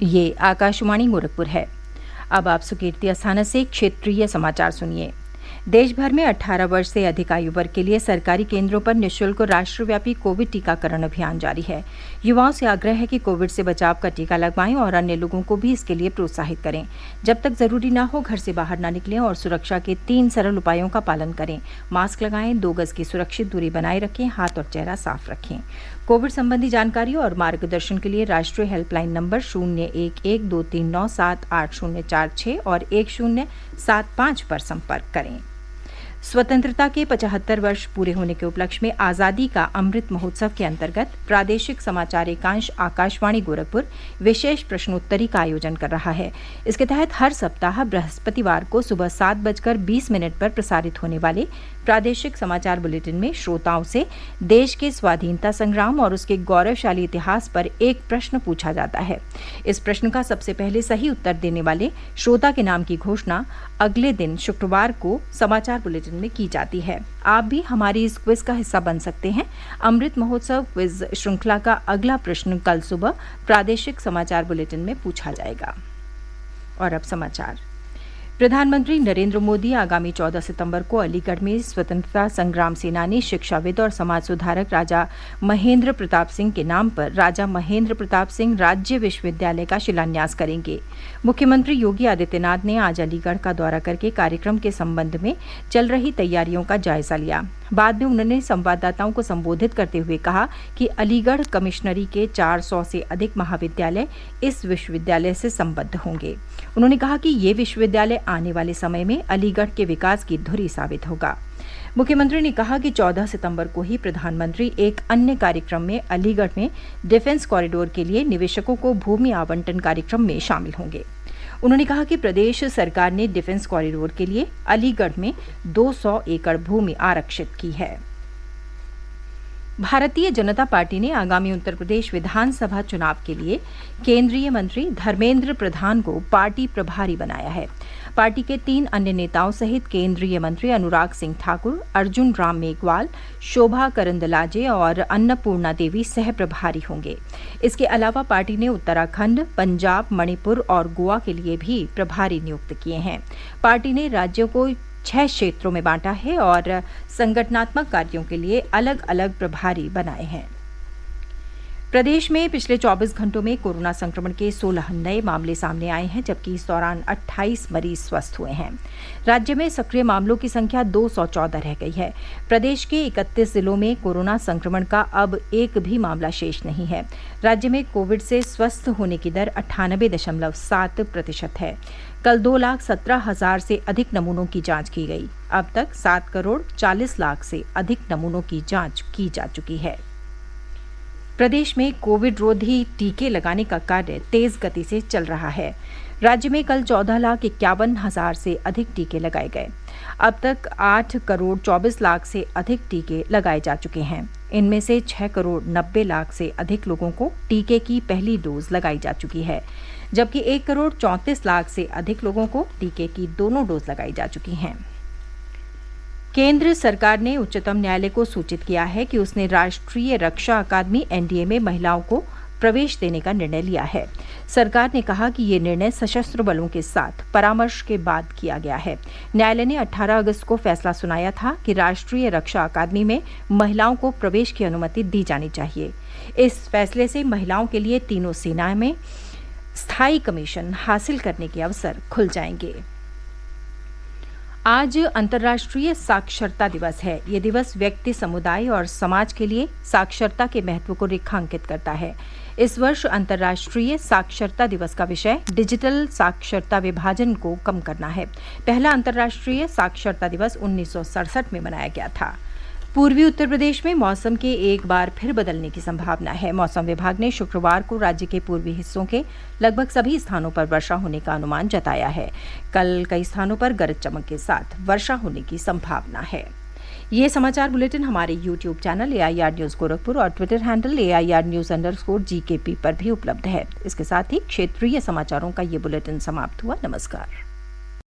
ये आकाशवाणी गोरखपुर है। अब आप सुकीर्ति अस्थाना से क्षेत्रीय समाचार सुनिए। देश भर में 18 वर्ष से अधिक आयु वर्ग के लिए सरकारी केंद्रों पर निःशुल्क राष्ट्रव्यापी कोविड टीकाकरण अभियान जारी है। युवाओं से आग्रह है कि कोविड से बचाव का टीका लगवाएं और अन्य लोगों को भी इसके लिए प्रोत्साहित करें। जब तक जरूरी न हो घर से बाहर न निकलें और सुरक्षा के 3 सरल उपायों का पालन करें। मास्क लगाएं, 2 गज की सुरक्षित दूरी बनाए रखें, हाथ और चेहरा साफ रखें। कोविड संबंधी जानकारी और मार्गदर्शन के लिए राष्ट्रीय हेल्पलाइन नंबर 0112397846 और 1075 पर संपर्क करें। स्वतंत्रता के 75 वर्ष पूरे होने के उपलक्ष्य में आज़ादी का अमृत महोत्सव के अंतर्गत प्रादेशिक समाचार एकांश आकाशवाणी गोरखपुर विशेष प्रश्नोत्तरी का आयोजन कर रहा है। इसके तहत हर सप्ताह बृहस्पतिवार को सुबह 7:20 पर प्रसारित होने वाले प्रादेशिक समाचार बुलेटिन में श्रोताओं से देश के स्वाधीनता संग्राम और उसके गौरवशाली इतिहास पर एक प्रश्न पूछा जाता है। इस प्रश्न का सबसे पहले सही उत्तर देने वाले श्रोता के नाम की घोषणा अगले दिन शुक्रवार को समाचार बुलेटिन में की जाती है। आप भी हमारी इस क्विज का हिस्सा बन सकते हैं। अमृत महोत्सव क्विज श्रृंखला का अगला प्रश्न कल सुबह प्रादेशिक समाचार बुलेटिन में पूछा जाएगा। और अब समाचार। प्रधानमंत्री नरेंद्र मोदी आगामी 14 सितंबर को अलीगढ़ में स्वतंत्रता संग्राम सेनानी, शिक्षाविद और समाज सुधारक राजा महेंद्र प्रताप सिंह के नाम पर राजा महेंद्र प्रताप सिंह राज्य विश्वविद्यालय का शिलान्यास करेंगे। मुख्यमंत्री योगी आदित्यनाथ ने आज अलीगढ़ का दौरा करके कार्यक्रम के संबंध में चल रही तैयारियों का जायजा लिया। बाद में उन्होंने संवाददाताओं को संबोधित करते हुए कहा कि अलीगढ़ कमिश्नरी के 400 से अधिक महाविद्यालय इस विश्वविद्यालय से संबद्ध होंगे। उन्होंने कहा कि ये विश्वविद्यालय आने वाले समय में अलीगढ़ के विकास की धुरी साबित होगा। मुख्यमंत्री ने कहा कि 14 सितंबर को ही प्रधानमंत्री एक अन्य कार्यक्रम में अलीगढ़ में डिफेंस कॉरिडोर के लिए निवेशकों को भूमि आवंटन कार्यक्रम में शामिल होंगे। उन्होंने कहा कि प्रदेश सरकार ने डिफेंस कॉरिडोर के लिए अलीगढ़ में 200 एकड़ भूमि आरक्षित की है। भारतीय जनता पार्टी ने आगामी उत्तर प्रदेश विधानसभा चुनाव के लिए केंद्रीय मंत्री धर्मेंद्र प्रधान को पार्टी प्रभारी बनाया है। पार्टी के 3 अन्य नेताओं सहित केंद्रीय मंत्री अनुराग सिंह ठाकुर, अर्जुन राम मेघवाल, शोभा करंदलाजे और अन्नपूर्णा देवी सह प्रभारी होंगे। इसके अलावा पार्टी ने उत्तराखंड, पंजाब, मणिपुर और गोवा के लिए भी प्रभारी नियुक्त किए हैं। पार्टी ने राज्यों को 6 क्षेत्रों में बांटा है और संगठनात्मक कार्यों के लिए अलग अलग प्रभारी बनाए हैं। प्रदेश में पिछले 24 घंटों में कोरोना संक्रमण के 16 नए मामले सामने आए हैं, जबकि इस दौरान 28 मरीज स्वस्थ हुए हैं। राज्य में सक्रिय मामलों की संख्या 214 रह गई है। प्रदेश के 31 जिलों में कोरोना संक्रमण का अब एक भी मामला शेष नहीं है। राज्य में कोविड से स्वस्थ होने की दर 98.7% है। कल 2,17,000 से अधिक नमूनों की जांच की गई। अब तक 7,40,00,000 से अधिक नमूनों की जांच की जा चुकी है। प्रदेश में कोविड रोधी टीके लगाने का कार्य तेज गति से चल रहा है। राज्य में कल 14,51,000 से अधिक टीके लगाए गए। अब तक 8,24,00,000 से अधिक टीके लगाए जा चुके हैं। इनमें से 6,90,00,000 से अधिक लोगों को टीके की पहली डोज लगाई जा चुकी है, जबकि 1,34,00,000 से अधिक लोगों को टीके की दोनों डोज लगाई जा चुकी हैं। केंद्र सरकार ने उच्चतम न्यायालय को सूचित किया है कि उसने राष्ट्रीय रक्षा अकादमी एनडीए में महिलाओं को प्रवेश देने का निर्णय लिया है। सरकार ने कहा कि ये निर्णय सशस्त्र बलों के साथ परामर्श के बाद किया गया है। न्यायालय ने 18 अगस्त को फैसला सुनाया था कि राष्ट्रीय रक्षा अकादमी में महिलाओं को प्रवेश की अनुमति दी जानी चाहिए। इस फैसले से महिलाओं के लिए तीनों सेनाओं में स्थायी कमीशन हासिल करने के अवसर खुल जाएंगे। आज अंतर्राष्ट्रीय साक्षरता दिवस है। ये दिवस व्यक्ति, समुदाय और समाज के लिए साक्षरता के महत्व को रेखांकित करता है। इस वर्ष अंतर्राष्ट्रीय साक्षरता दिवस का विषय डिजिटल साक्षरता विभाजन को कम करना है। पहला अंतर्राष्ट्रीय साक्षरता दिवस 1967 में मनाया गया था। पूर्वी उत्तर प्रदेश में मौसम के एक बार फिर बदलने की संभावना है। मौसम विभाग ने शुक्रवार को राज्य के पूर्वी हिस्सों के लगभग सभी स्थानों पर वर्षा होने का अनुमान जताया है। कल कई स्थानों पर गरज चमक के साथ वर्षा होने की संभावना है। ये समाचार बुलेटिन हमारे YouTube channel AIR news Gorakhpur और ट्विटर हैंडल AIR_GKP पर भी उपलब्ध है। इसके साथ ही क्षेत्रीय समाचारों का ये बुलेटिन समाप्त हुआ। नमस्कार।